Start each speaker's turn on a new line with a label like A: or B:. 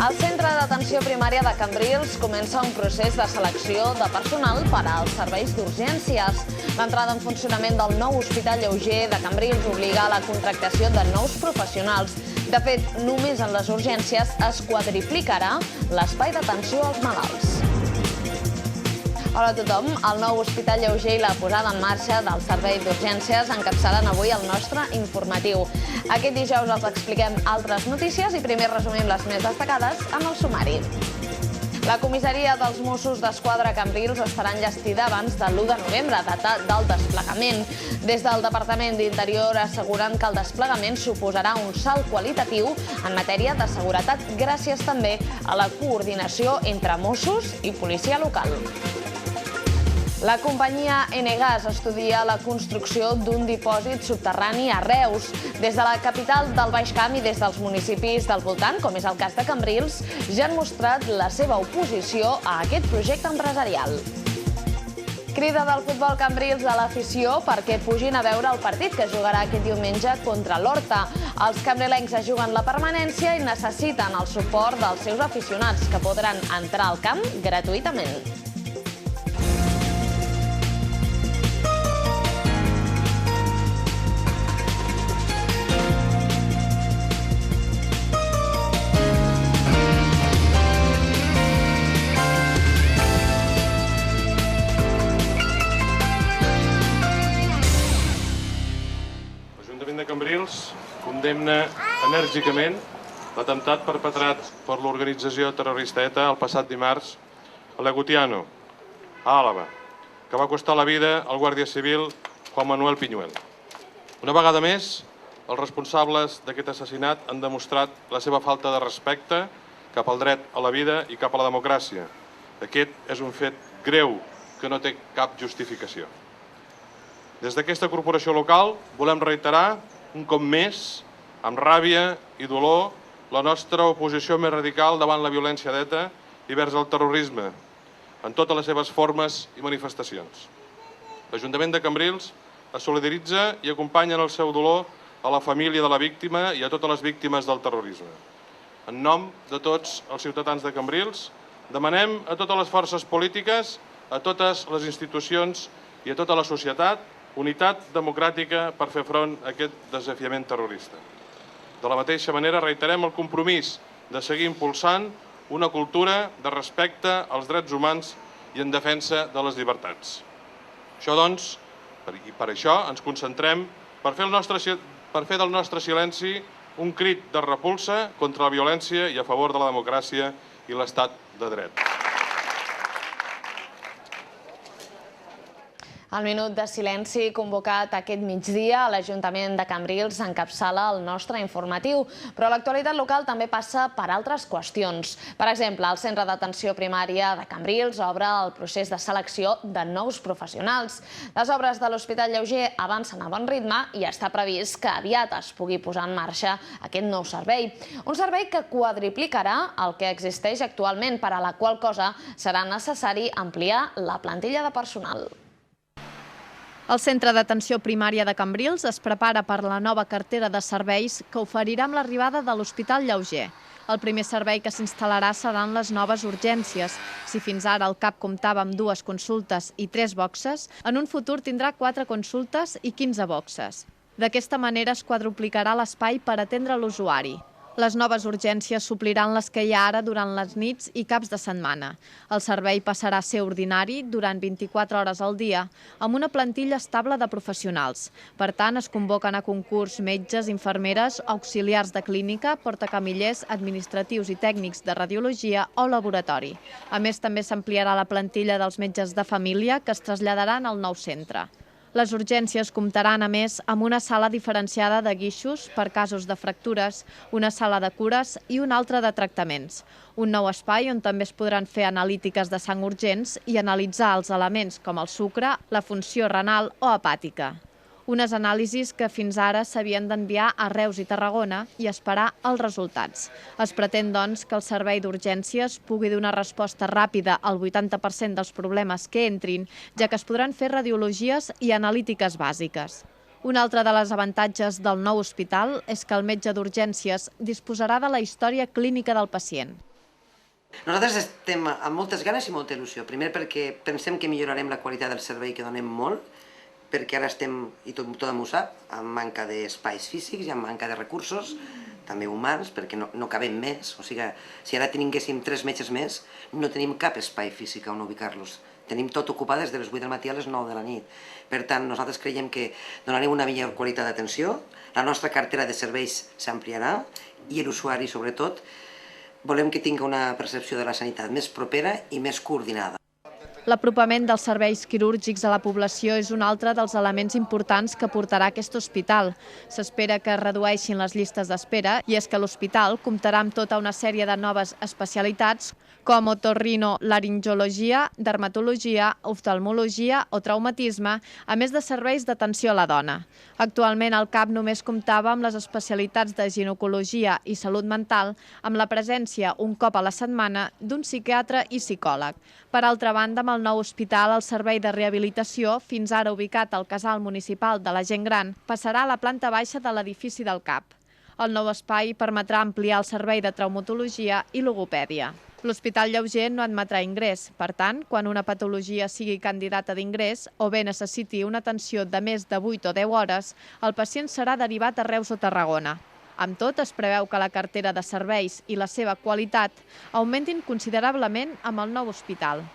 A: El Centre d'Atenció Primària de Cambrils comença un procés de selecció de personal per als serveis d'urgències. L'entrada en funcionament del nou Hospital Lleuger de Cambrils obliga a la contractació de nous professionals. De fet, només en les urgències es quadriplicarà l'espai d'atenció als malalts. Hola a tothom. El nou Hospital Lleuger i la posada en marxa del servei d'urgències encapçalen avui el nostre informatiu. Aquest dijous els expliquem altres notícies i primer resumim les més destacades en el sumari. La comissaria dels Mossos d'Esquadra a Cambrils estarà enllestida abans de l'1 de novembre, data del desplegament. Des del Departament d'Interior asseguren que el desplegament suposarà un salt qualitatiu en matèria de seguretat gràcies també a la coordinació entre Mossos i policia local. La companyia Enagás estudia la construcció d'un dipòsit subterrani a Reus. Des de la capital del Baix Camp i des dels municipis del voltant, com és el cas de Cambrils, ja han mostrat la seva oposició a aquest projecte empresarial. Crida del futbol Cambrils a l'afició perquè pugin a veure el partit que jugarà aquest diumenge contra l'Horta. Els cambrilencs es juguen la permanència i necessiten el suport dels seus aficionats, que podran entrar al camp gratuïtament.
B: L'Ajuntament de Cambrils condemna enèrgicament l'atemptat perpetrat per l'organització terrorista ETA el passat dimarts a Legutiano, a Àlaba, que va costar la vida al guàrdia civil Juan Manuel Piñuel. Una vegada més, els responsables d'aquest assassinat han demostrat la seva falta de respecte cap al dret a la vida i cap a la democràcia. Aquest és un fet greu que no té cap justificació. Des d'aquesta corporació local volem reiterar un cop més, amb ràbia i dolor, la nostra oposició més radical davant la violència d'ETA i vers el terrorisme, en totes les seves formes i manifestacions. L'Ajuntament de Cambrils es solidaritza i acompanya en el seu dolor a la família de la víctima i a totes les víctimes del terrorisme. En nom de tots els ciutadans de Cambrils, demanem a totes les forces polítiques, a totes les institucions i a tota la societat unitat democràtica per fer front a aquest desafiament terrorista. De la mateixa manera, reiterem el compromís de seguir impulsant una cultura de respecte als drets humans i en defensa de les llibertats. Això, doncs, i per això ens concentrem per fer del nostre silenci un crit de repulsa contra la violència i a favor de la democràcia i l'estat de dret.
A: El minut de silenci convocat aquest migdia a l'Ajuntament de Cambrils encapçala el nostre informatiu, però l'actualitat local també passa per altres qüestions. Per exemple, el Centre d'Atenció Primària de Cambrils obre el procés de selecció de nous professionals. Les obres de l'Hospital Lleuger avancen a bon ritme i està previst que aviat es pugui posar en marxa aquest nou servei. Un servei que quadriplicarà el que existeix actualment, per a la qual cosa serà necessari ampliar la plantilla de personal.
C: El Centre d'Atenció Primària de Cambrils es prepara per la nova cartera de serveis que oferirà amb l'arribada de l'Hospital Lleuger. El primer servei que s'instal·larà seran les noves urgències. Si fins ara el CAP comptava amb 2 consultes i 3 boxes, en un futur tindrà 4 consultes i 15 boxes. D'aquesta manera es quadruplicarà l'espai per atendre l'usuari. Les noves urgències supliran les que hi ha ara durant les nits i caps de setmana. El servei passarà a ser ordinari durant 24 hores al dia, amb una plantilla estable de professionals. Per tant, es convoquen a concurs metges, infermeres, auxiliars de clínica, portacamillers, administratius i tècnics de radiologia o laboratori. A més, també s'ampliarà la plantilla dels metges de família que es traslladaran al nou centre. Les urgències comptaran, a més, amb una sala diferenciada de guixos per casos de fractures, una sala de cures i una altra de tractaments. Un nou espai on també es podran fer analítiques de sang urgents i analitzar els elements com el sucre, la funció renal o hepàtica. Unes anàlisis que fins ara s'havien d'enviar a Reus i Tarragona i esperar els resultats. Es pretén, doncs, que el servei d'urgències pugui donar resposta ràpida al 80% dels problemes que entrin, ja que es podran fer radiologies i analítiques bàsiques. Un altre de les avantatges del nou hospital és que el metge d'urgències disposarà de la història clínica del pacient.
D: Nosaltres estem amb moltes ganes i molta il·lusió. Primer perquè pensem que millorarem la qualitat del servei que donem molt, perquè ara estem, i tothom ho sap, amb manca d'espais físics i amb manca de recursos, també humans, perquè no cabem més. O sigui, si ara tinguéssim 3 metges més, no tenim cap espai físic on ubicar-los. Tenim tot ocupat des de les 8 del matí a les 9 de la nit. Per tant, nosaltres creiem que donarem una millor qualitat d'atenció, la nostra cartera de serveis s'ampliarà i l'usuari, sobretot, volem que tingui una percepció de la sanitat més propera i més coordinada.
C: L'apropament dels serveis quirúrgics a la població és un altre dels elements importants que portarà aquest hospital. S'espera que es redueixin les llistes d'espera i és que l'hospital comptarà amb tota una sèrie de noves especialitats com otorrinolaringologia, dermatologia, oftalmologia o traumatisme, a més de serveis d'atenció a la dona. Actualment el CAP només comptava amb les especialitats de ginecologia i salut mental, amb la presència un cop a la setmana d'un psiquiatre i psicòleg. Per altra banda, amb el nou hospital, el servei de rehabilitació, fins ara ubicat al casal municipal de la gent gran, passarà a la planta baixa de l'edifici del CAP. El nou espai permetrà ampliar el servei de traumatologia i logopèdia. L'Hospital Lleuger no admetrà ingrés. Per tant, quan una patologia sigui candidata d'ingrés o bé necessiti una atenció de més de 8 o 10 hores, el pacient serà derivat a Reus o Tarragona. Amb tot, es preveu que la cartera de serveis i la seva qualitat augmentin considerablement amb el nou hospital.